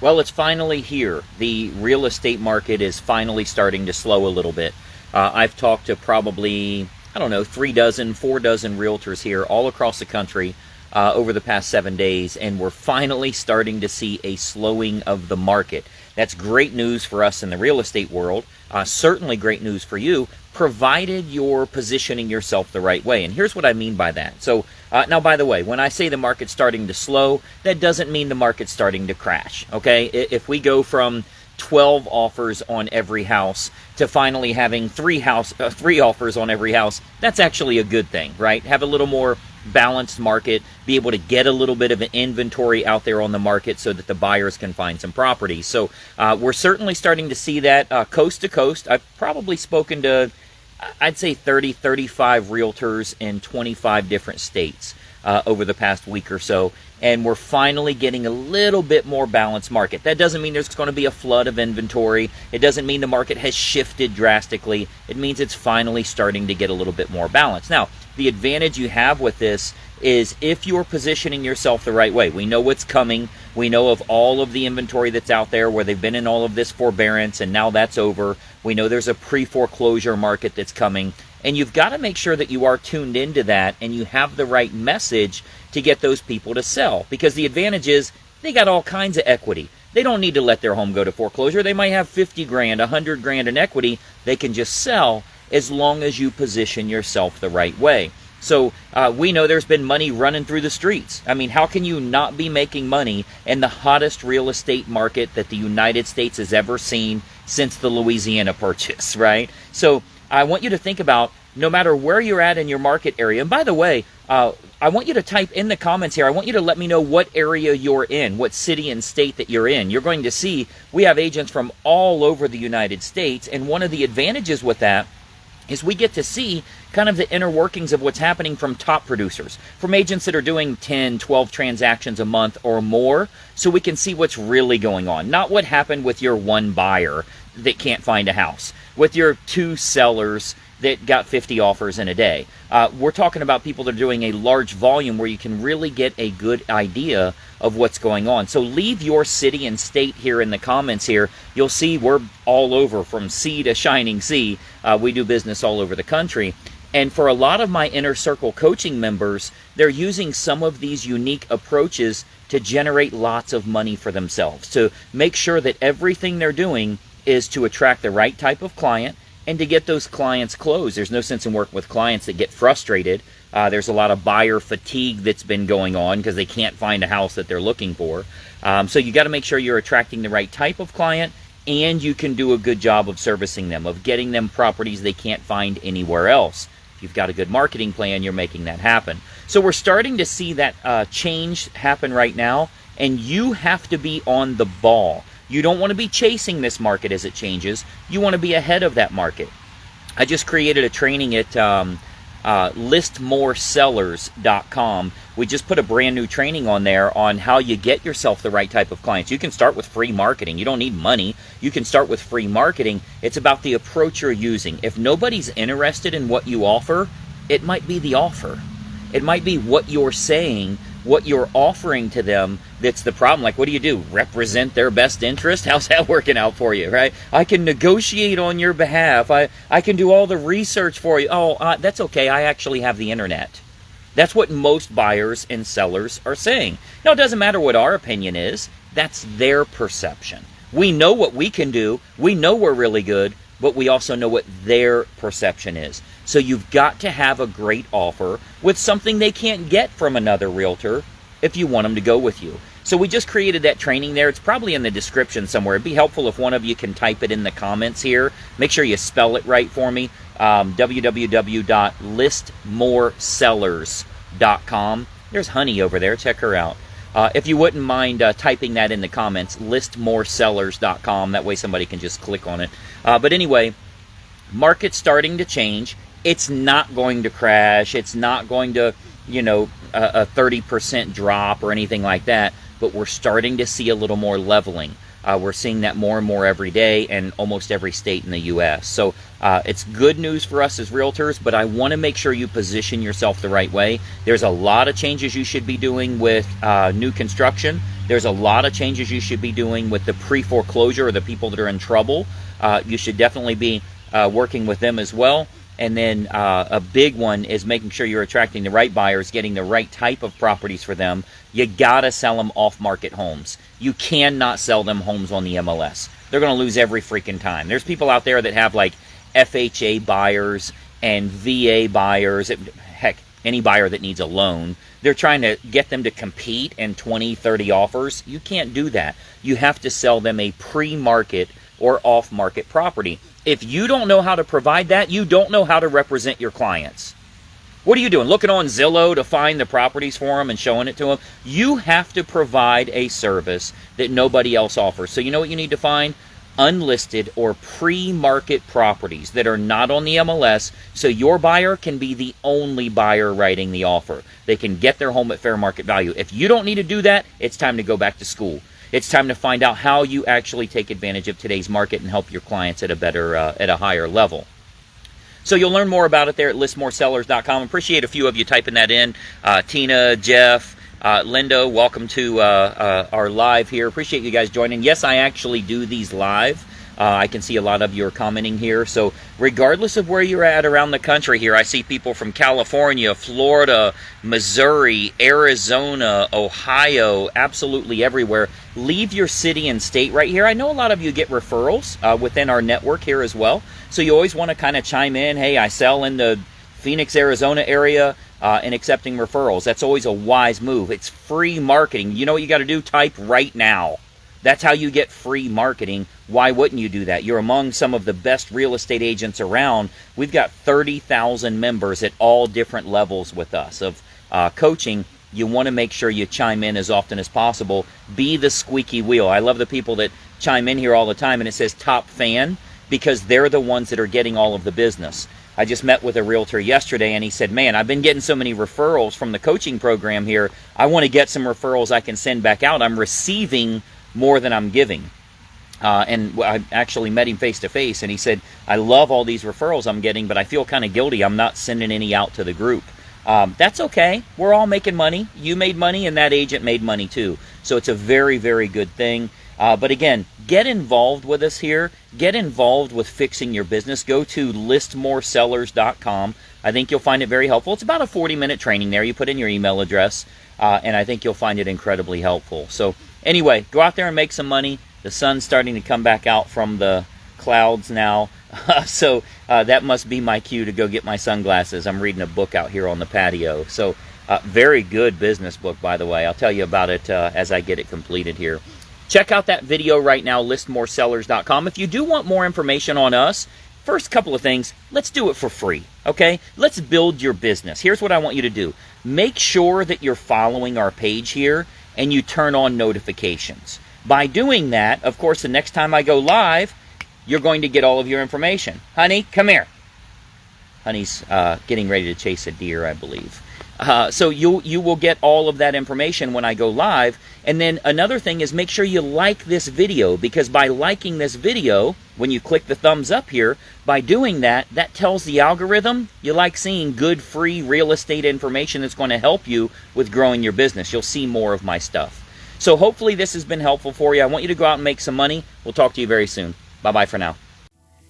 Well, it's finally here. The real estate market is finally starting to slow a little bit. I've talked to probably, I don't know, 3 dozen, 4 dozen realtors here all across the country over the past 7 days, and we're finally starting to see a slowing of the market. That's great news for us in the real estate world. Certainly great news for you, provided you're positioning yourself the right way. And here's what I mean by that. So now, by the way, when I say the market's starting to slow, that doesn't mean the market's starting to crash. Okay, if we go from 12 offers on every house to finally having three offers on every house, that's actually a good thing, right? Have a little more balanced market, be able to get a little bit of an inventory out there on the market so that the buyers can find some properties. So we're certainly starting to see that coast to coast. I've probably spoken to, I'd say 30, 35 realtors in 25 different states over the past week or so, and we're finally getting a little bit more balanced market. That doesn't mean there's going to be a flood of inventory. It doesn't mean the market has shifted drastically. It means it's finally starting to get a little bit more balanced. Now, the advantage you have with this is if you're positioning yourself the right way. We know what's coming. We know of all of the inventory that's out there where they've been in all of this forbearance and now that's over. We know there's a pre-foreclosure market that's coming. And you've got to make sure that you are tuned into that and you have the right message to get those people to sell. Because the advantage is they got all kinds of equity. They don't need to let their home go to foreclosure. They might have 50 grand, 100 grand in equity. They can just sell as long as you position yourself the right way. So we know there's been money running through the streets. I mean, how can you not be making money in the hottest real estate market that the United States has ever seen since the Louisiana Purchase, right? So I want you to think about, no matter where you're at in your market area, and by the way, I want you to type in the comments here, I want you to let me know what area you're in, what city and state that you're in. You're going to see we have agents from all over the United States, and one of the advantages with that is we get to see kind of the inner workings of what's happening from top producers, from agents that are doing 10, 12 transactions a month or more, so we can see what's really going on. Not what happened with your one buyer that can't find a house, with your 2 sellers that got 50 offers in a day. We're talking about people that are doing a large volume where you can really get a good idea of what's going on. So leave your city and state here in the comments here. You'll see we're all over, from sea to shining sea. We do business all over the country. And for a lot of my inner circle coaching members, they're using some of these unique approaches to generate lots of money for themselves, to make sure that everything they're doing is to attract the right type of client and to get those clients closed. There's no sense in working with clients that get frustrated. There's a lot of buyer fatigue that's been going on because they can't find a house that they're looking for. So you got to make sure you're attracting the right type of client, and you can do a good job of servicing them, of getting them properties they can't find anywhere else. If you've got a good marketing plan, you're making that happen. So we're starting to see that change happen right now, and you have to be on the ball. You don't want to be chasing this market as it changes. You want to be ahead of that market. I just created a training at listmoresellers.com. We just put a brand new training on there on how you get yourself the right type of clients. You can start with free marketing. You don't need money. You can start with free marketing. It's about the approach you're using. If nobody's interested in what you offer, it might be the offer. It might be what you're saying, what you're offering to them that's the problem. Like, what do? Represent their best interest? How's that working out for you, right? I can negotiate on your behalf. I can do all the research for you. Oh, that's okay. I actually have the internet. That's what most buyers and sellers are saying. Now, it doesn't matter what our opinion is. That's their perception. We know what we can do. We know we're really good, but we also know what their perception is. So you've got to have a great offer with something they can't get from another realtor if you want them to go with you. So we just created that training there. It's probably in the description somewhere. It'd be helpful if one of you can type it in the comments here. Make sure you spell it right for me. www.listmoresellers.com. There's Honey over there. Check her out. If you wouldn't mind typing that in the comments, listmoresellers.com. That way somebody can just click on it. But anyway, market's starting to change. It's not going to crash. It's not going to, a 30% drop or anything like that. But we're starting to see a little more leveling. We're seeing that more and more every day in almost every state in the U.S. So it's good news for us as realtors, but I want to make sure you position yourself the right way. There's a lot of changes you should be doing with new construction. There's a lot of changes you should be doing with the pre-foreclosure or the people that are in trouble. You should definitely be working with them as well. And then a big one is making sure you're attracting the right buyers, getting the right type of properties for them. You gotta sell them off-market homes. You cannot sell them homes on the MLS. They're gonna lose every freaking time. There's people out there that have like FHA buyers and VA buyers. Heck, any buyer that needs a loan. They're trying to get them to compete in 20, 30 offers. You can't do that. You have to sell them a pre-market or off-market property. If you don't know how to provide that, you don't know how to represent your clients. What are you doing? Looking on Zillow to find the properties for them and showing it to them? You have to provide a service that nobody else offers. So you know what you need to find? Unlisted or pre-market properties that are not on the MLS, so your buyer can be the only buyer writing the offer. They can get their home at fair market value. If you don't need to do that, it's time to go back to school. It's time to find out how you actually take advantage of today's market and help your clients at a higher level. So you'll learn more about it there at listmoresellers.com. Appreciate a few of you typing that in. Tina, Jeff, Linda, welcome to our live here. Appreciate you guys joining. Yes, I actually do these live. I can see a lot of you are commenting here. So regardless of where you're at around the country here, I see people from California, Florida, Missouri, Arizona, Ohio, absolutely everywhere. Leave your city and state right here. I know a lot of you get referrals within our network here as well. So you always want to kind of chime in. Hey, I sell in the Phoenix, Arizona area and accepting referrals. That's always a wise move. It's free marketing. You know what you got to do? Type right now. That's how you get free marketing. Why wouldn't you do that? You're among some of the best real estate agents around. We've got 30,000 members at all different levels with us of coaching. You want to make sure you chime in as often as possible. Be the squeaky wheel. I love the people that chime in here all the time, and it says top fan because they're the ones that are getting all of the business. I just met with a realtor yesterday, and he said, man, I've been getting so many referrals from the coaching program here. I want to get some referrals I can send back out. I'm receiving more than I'm giving. And I actually met him face to face, and he said, I love all these referrals I'm getting, but I feel kind of guilty. I'm not sending any out to the group. That's okay. We're all making money. You made money, and that agent made money too. So it's a very, very good thing. But again, get involved with us here. Get involved with fixing your business. Go to listmoresellers.com. I think you'll find it very helpful. It's about a 40-minute training there. You put in your email address, and I think you'll find it incredibly helpful. So anyway, go out there and make some money. The sun's starting to come back out from the clouds now. So that must be my cue to go get my sunglasses. I'm reading a book out here on the patio. So very good business book, by the way. I'll tell you about it as I get it completed here. Check out that video right now, listmoresellers.com. If you do want more information on us, first couple of things, let's do it for free, okay? Let's build your business. Here's what I want you to do. Make sure that you're following our page here and you turn on notifications. By doing that, of course, the next time I go live, you're going to get all of your information. Honey, come here. Honey's getting ready to chase a deer, I believe. So you will get all of that information when I go live. And then another thing is make sure you like this video, because by liking this video, when you click the thumbs up here, by doing that, that tells the algorithm you like seeing good free real estate information that's going to help you with growing your business. You'll see more of my stuff. So hopefully this has been helpful for you. I want you to go out and make some money. We'll talk to you very soon. Bye-bye for now.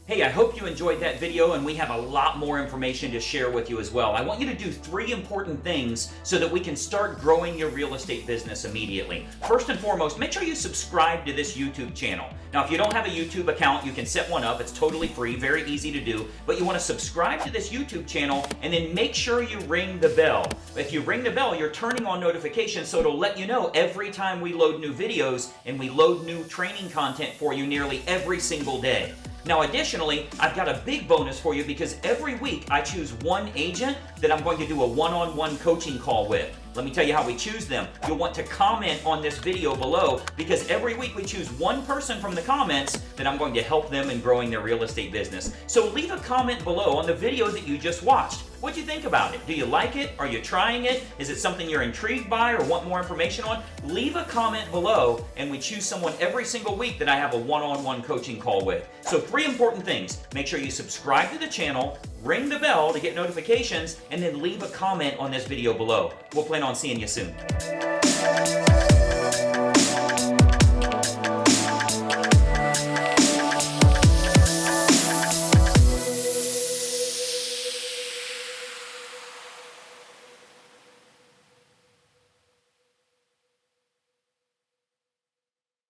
Hey, I hope you enjoyed that video, and we have a lot more information to share with you as well. I want you to do 3 important things so that we can start growing your real estate business immediately. First and foremost, make sure you subscribe to this YouTube channel. Now, if you don't have a YouTube account, you can set one up. It's totally free, very easy to do. But you want to subscribe to this YouTube channel, and then make sure you ring the bell. If you ring the bell, you're turning on notifications, so it'll let you know every time we load new videos, and we load new training content for you nearly every single day. Now, additionally, I've got a big bonus for you, because every week I choose one agent that I'm going to do a one-on-one coaching call with. Let me tell you how we choose them. You'll want to comment on this video below, because every week we choose one person from the comments that I'm going to help them in growing their real estate business. So leave a comment below on the video that you just watched. What do you think about it? Do you like it? Are you trying it? Is it something you're intrigued by or want more information on? Leave a comment below, and we choose someone every single week that I have a one-on-one coaching call with. So 3 important things. Make sure you subscribe to the channel, ring the bell to get notifications, and then leave a comment on this video below. We'll plan on seeing you soon.